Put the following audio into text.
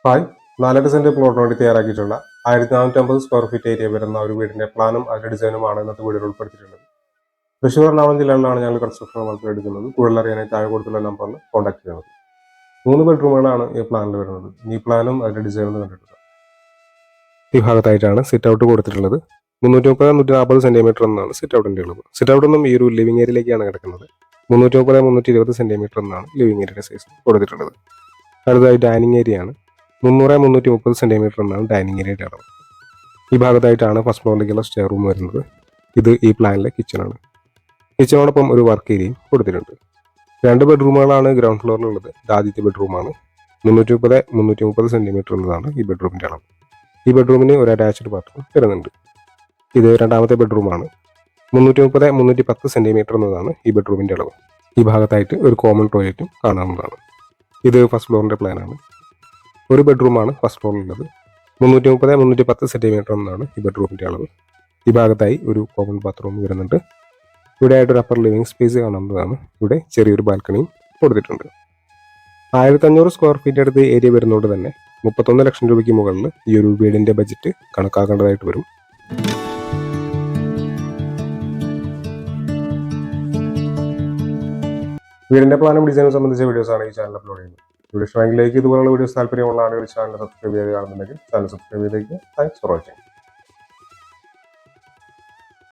Hi, 4 saint പ്ലോട്ടിന് വേണ്ടി തയ്യാറാക്കിയിട്ടുള്ള 1450 square feet area വരുന്ന ഒരു വീടിന്റെ പ്ലാനും അതിന്റെ ഡിസൈനുമാണ് ഇന്നത്തെ വീഡിയോയിൽ ഉൾപ്പെടുത്തിയിട്ടുള്ളത്. തൃശ്ശൂർ എറണാകുളം ജില്ലകളിലാണ് ഞങ്ങൾ കൺസ്ട്രക്ഷൻ വർക്ക് എടുക്കുന്നത്. കൂടുതൽ അറിയാനായി താഴെ കൊടുത്തുള്ള നമ്പറിൽ കോൺടാക്ട് ചെയ്യുന്നത്. 3 ബെഡ്റൂമുകളാണ് ഈ പ്ലാനിൽ വരുന്നത്. ഈ പ്ലാനും അതിന്റെ ഡിസൈനും കണ്ടിട്ടുണ്ട്. ഈ ഭാഗത്തായിട്ടാണ് സിറ്റ് ഔട്ട് കൊടുത്തിട്ടുള്ളത്. 330-140 സെന്റിമീറ്റർ എന്നാണ് സിറ്റ് ഔട്ടിന്റെ ഉള്ളത്. സിറ്റ് ഔട്ട് ഒന്നും ഈ ഒരു ലിവിംഗ് ഏരിയയിലേക്കാണ് കിടക്കുന്നത്. 330-320 സെന്റിമീറ്റർ എന്നാണ് ലിവിംഗ് ഏരിയയുടെ സൈസ് കൊടുത്തിട്ടുള്ളത്. അടുത്തതായി ഡൈനിങ് ഏരിയ ആണ്. 300-330 സെന്റിമീറ്റർ എന്നാണ് ഡൈനിങ് ഏരിയയുടെ അളവ്. ഈ ഭാഗത്തായിട്ടാണ് ഫസ്റ്റ് ഫ്ലോറിലേക്കുള്ള സ്റ്റെയർ റൂം വരുന്നത്. ഇത് ഈ പ്ലാനിലെ കിച്ചണാണ്. കിച്ചണോടൊപ്പം ഒരു വർക്ക് ഏരിയയും കൊടുത്തിട്ടുണ്ട്. 2 ബെഡ്റൂമുകളാണ് ഗ്രൗണ്ട് ഫ്ലോറിലുള്ളത്. ഇത് ആദ്യത്തെ ബെഡ്റൂമാണ്. 330 സെന്റിമീറ്റർ എന്നതാണ് ഈ ബെഡ്റൂമിന്റെ അളവ്. ഈ ബെഡ്റൂമിന് ഒരു അറ്റാച്ച്ഡ് ബാത്റൂം വരുന്നുണ്ട്. ഇത് രണ്ടാമത്തെ ബെഡ്റൂമാണ്. 330-310 സെന്റിമീറ്റർ എന്നതാണ് ഈ ബെഡ്റൂമിന്റെ അളവ്. ഈ ഭാഗത്തായിട്ട് ഒരു കോമൺ ടോയ്ലറ്റും കാണാവുന്നതാണ്. ഇത് ഫസ്റ്റ് ഫ്ലോറിന്റെ പ്ലാനാണ്. ഒരു ബെഡ്റൂമാണ് ഫസ്റ്റ് ഫ്ലോറിലുള്ളത്. 330-310 സെന്റിമീറ്റർ എന്നാണ് ഈ ബെഡ്റൂമിന്റെ അളവ്. ഈ ഭാഗത്തായി ഒരു കോമൺ ബാത്റൂം വരുന്നുണ്ട്. ഇവിടെ ആയിട്ട് ഒരു അപ്പർ ലിവിംഗ് സ്പേസ് കാണാവുന്നതാണ്. ഇവിടെ ചെറിയൊരു ബാൽക്കണിയും കൊടുത്തിട്ടുണ്ട്. 1500 സ്ക്വയർ ഫീറ്റ് അടുത്ത് ഏരിയ വരുന്നതുകൊണ്ട് തന്നെ 31 ലക്ഷം രൂപയ്ക്ക് മുകളിൽ ഈ ഒരു വീടിന്റെ ബജറ്റ് കണക്കാക്കേണ്ടതായിട്ട് വരും. വീടിന്റെ പ്ലാനും ഡിസൈനും സംബന്ധിച്ച വീഡിയോസാണ് ഈ ചാനൽ അപ്ലോഡ് ചെയ്യുന്നത്. വീഡിയോ ഇഷ്ടമെങ്കിലേക്ക് ഇതുപോലുള്ള വീഡിയോസ് താല്പര്യമുള്ള ആളുകൾ ചാനൽ സബ്സ്ക്രൈബ് ചെയ്ത് കാണുന്നുണ്ടെങ്കിൽ ചാനൽ സബ്സ്ക്രൈബ് ചെയ്തേക്ക്. Thanks for watching.